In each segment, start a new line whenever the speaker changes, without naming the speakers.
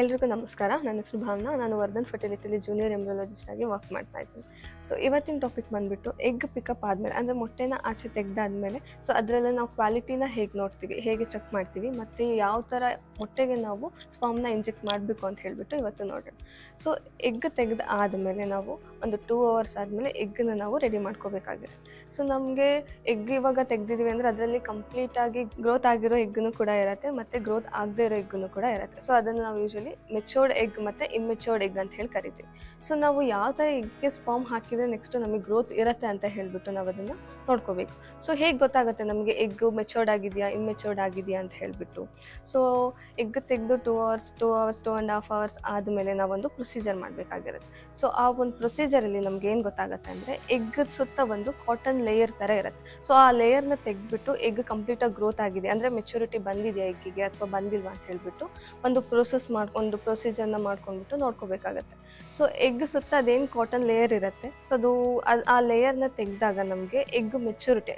ಎಲ್ರಿಗೂ ನಮಸ್ಕಾರ. ನನ್ನ ಹೆಸರು ಭಾವನಾ. ನಾನು ವರ್ಧನ್ ಫರ್ಟಿಲಿಟಿಲಿ ಜೂನಿಯರ್ ಎಂಬ್ರಿಯಾಲಜಿಸ್ಟ್ ಆಗಿ ವರ್ಕ್ ಮಾಡ್ತಾ ಇದ್ದೀನಿ. ಸೊ ಇವತ್ತಿನ ಟಾಪಿಕ್ ಬಂದುಬಿಟ್ಟು ಎಗ್ ಪಿಕಪ್ ಆದಮೇಲೆ, ಅಂದರೆ ಮೊಟ್ಟೆನ ಆಚೆ ತೆಗೆದಾದ್ಮೇಲೆ ಸೊ ಅದರಲ್ಲಿ ನಾವು ಕ್ವಾಲಿಟಿನ ಹೇಗೆ ನೋಡ್ತೀವಿ, ಹೇಗೆ ಚೆಕ್ ಮಾಡ್ತೀವಿ, ಮತ್ತು ಯಾವ ಥರ ಮೊಟ್ಟೆಗೆ ನಾವು ಸ್ಪರ್ಮ್ನ ಇಂಜೆಕ್ಟ್ ಮಾಡಬೇಕು ಅಂತ ಹೇಳಿಬಿಟ್ಟು ಇವತ್ತು ನೋಡೋಣ. ಸೊ ಎಗ್ ತೆಗೆದು ಆದಮೇಲೆ ನಾವು ಒಂದು 2 hours ಆದಮೇಲೆ ಎಗ್ಗನ್ನು ನಾವು ರೆಡಿ ಮಾಡ್ಕೋಬೇಕಾಗಿರುತ್ತೆ. ಸೊ ನಮಗೆ ಎಗ್ ಇವಾಗ ತೆಗೆದಿದ್ದೀವಿ ಅಂದರೆ ಅದರಲ್ಲಿ ಕಂಪ್ಲೀಟಾಗಿ ಗ್ರೋತ್ ಆಗಿರೋ ಎಗ್ಗನ್ನು ಕೂಡ ಇರುತ್ತೆ, ಮತ್ತು ಗ್ರೋತ್ ಆಗದೇ ಇರೋ ಎಗ್ಗನ್ನು ಕೂಡ ಇರುತ್ತೆ. ಸೊ ಅದನ್ನು ನಾವು ಯೂಶಲಿ ಮೆಚೋರ್ಡ್ ಎಗ್ ಮತ್ತು ಇಮ್ಮೆಚೋರ್ಡ್ ಎಗ್ ಅಂತ ಹೇಳಿ ಕರಿತೀವಿ. ಸೊ ನಾವು ಯಾವ ಥರ ಎಗ್ಗೆ ಸ್ಪರ್ಮ್ ಹಾಕಿದರೆ ನೆಕ್ಸ್ಟು ನಮಗೆ ಗ್ರೋತ್ ಇರುತ್ತೆ ಅಂತ ಹೇಳಿಬಿಟ್ಟು ನಾವು ಅದನ್ನು ನೋಡ್ಕೋಬೇಕು. ಸೊ ಹೇಗೆ ಗೊತ್ತಾಗುತ್ತೆ ನಮಗೆ ಎಗ್ಗು ಮೆಚೋರ್ಡ್ ಆಗಿದೆಯಾ ಇಮ್ಮೆಚೋರ್ಡ್ ಆಗಿದೆಯಾ ಅಂತ ಹೇಳಿಬಿಟ್ಟು? ಸೊ ಎಗ್ ತೆಗೆದು 2 hours 2.5 hours ಆದಮೇಲೆ ನಾವೊಂದು ಪ್ರೊಸೀಜರ್ ಮಾಡಬೇಕಾಗಿರುತ್ತೆ. ಸೊ ಆ ಒಂದು ಪ್ರೊಸೀಜರಲ್ಲಿ ನಮ್ಗೆ ಏನು ಗೊತ್ತಾಗುತ್ತೆ ಅಂದರೆ ಎಗ್ ಸುತ್ತ ಒಂದು ಕಾಟನ್ ಲೇಯರ್ ಥರ ಇರುತ್ತೆ. ಸೊ ಆ ಲೇಯರ್ನ ತೆಗೆದ್ಬಿಟ್ಟು ಎಗ್ ಕಂಪ್ಲೀಟಾಗಿ ಗ್ರೋತ್ ಆಗಿದೆ ಅಂದರೆ ಮೆಚುರಿಟಿ ಬಂದಿದೆಯಾ ಎಗ್ಗಿಗೆ ಅಥವಾ ಬಂದಿಲ್ವಾ ಅಂತ ಹೇಳಿಬಿಟ್ಟು ಒಂದು ಒಂದು ಪ್ರೊಸೀಜರ್ನ ಮಾಡ್ಕೊಂಡ್ಬಿಟ್ಟು ನೋಡ್ಕೋಬೇಕಾಗತ್ತೆ. ಸೊ ಎಗ್ ಸುತ್ತ ಅದೇನು ಕಾಟನ್ ಲೇಯರ್ ಇರುತ್ತೆ, ಸೊ ಅದು ಆ ಲೇಯರ್ನ ತೆಗೆದಾಗ ನಮಗೆ ಎಗ್ ಮೆಚುರಿಟಿ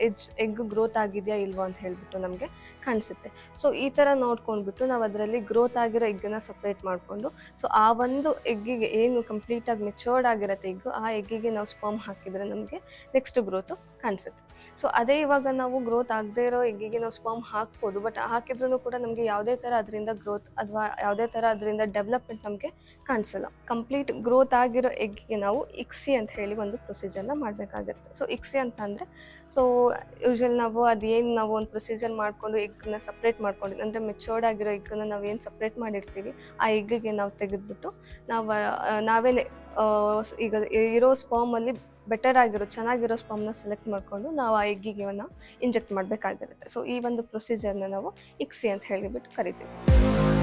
ಎಗ್ ಗ್ರೋತ್ ಆಗಿದೆಯಾ ಇಲ್ವಾ ಅಂತ ಹೇಳಿಬಿಟ್ಟು ನಮಗೆ ಕಾಣಿಸುತ್ತೆ. ಸೊ ಈ ಥರ ನೋಡ್ಕೊಂಡ್ಬಿಟ್ಟು ನಾವು ಅದರಲ್ಲಿ ಗ್ರೋತ್ ಆಗಿರೋ ಎಗ್ಗನ್ನು ಸಪ್ರೇಟ್ ಮಾಡಿಕೊಂಡು, ಸೊ ಆ ಒಂದು ಎಗ್ಗಿಗೆ ಏನು ಕಂಪ್ಲೀಟಾಗಿ ಮೆಚೋರ್ಡ್ ಆಗಿರುತ್ತೆ ಎಗ್ಗು, ಆ ಎಗ್ಗಿಗೆ ನಾವು ಸ್ಪರ್ಮ್ ಹಾಕಿದರೆ ನಮಗೆ ನೆಕ್ಸ್ಟ್ ಗ್ರೋತು ಕಾಣಿಸುತ್ತೆ. ಸೊ ಅದೇ ಇವಾಗ ನಾವು ಗ್ರೋತ್ ಆಗದೇ ಇರೋ ಎಗ್ಗಿಗೆ ನಾವು ಸ್ಪರ್ಮ್ ಹಾಕ್ಬೋದು, ಬಟ್ ಹಾಕಿದ್ರೂ ಕೂಡ ನಮಗೆ ಯಾವುದೇ ಥರ ಅದರಿಂದ ಗ್ರೋತ್ ಅಥವಾ ಯಾವುದೇ ಥರ ಅದರಿಂದ ಡೆವಲಪ್ಮೆಂಟ್ ನಮಗೆ ಕಾಣಿಸಲ್ಲ. ಕಂಪ್ಲೀಟ್ ಗ್ರೋತ್ ಆಗಿರೋ ಎಗ್ಗಿಗೆ ನಾವು ಇಕ್ಸಿ ಅಂತ ಹೇಳಿ ಒಂದು ಪ್ರೊಸೀಜರ್ನ ಮಾಡಬೇಕಾಗುತ್ತೆ. ಸೊ ಇಕ್ಸಿ ಅಂತ ಅಂದರೆ, ಸೊ ಯೂಶಲಿ ನಾವು ನಾವು ಒಂದು ಪ್ರೊಸೀಜರ್ ಮಾಡಿಕೊಂಡು ಎಗ್ಗನ್ನ ಸಪ್ರೇಟ್ ಮಾಡ್ಕೊಂಡು, ಅಂದರೆ ಮೆಚೋರ್ಡ್ ಆಗಿರೋ ಎಗ್ಗನ್ನು ನಾವು ಏನು ಸಪ್ರೇಟ್ ಮಾಡಿರ್ತೀವಿ ಆ ಎಗ್ಗಿಗೆ ನಾವು ತೆಗೆದುಬಿಟ್ಟು ನಾವೇನೇ ಈಗ ಇರೋ ಸ್ಪರ್ಮಲ್ಲಿ ಬೆಟರ್ ಆಗಿರೋ ಚೆನ್ನಾಗಿರೋ ಸ್ಪರ್ಮ್ನ ಸೆಲೆಕ್ಟ್ ಮಾಡಿಕೊಂಡು ನಾವು ಆ ಎಗ್ಗಿಗೆ ಇಂಜೆಕ್ಟ್ ಮಾಡಬೇಕಾಗಿರುತ್ತೆ. ಸೊ ಈ ಒಂದು ಪ್ರೊಸೀಜರ್ನ ನಾವು ಇಕ್ಸಿ ಅಂತ ಹೇಳಿಬಿಟ್ಟು ಕರಿತೀವಿ.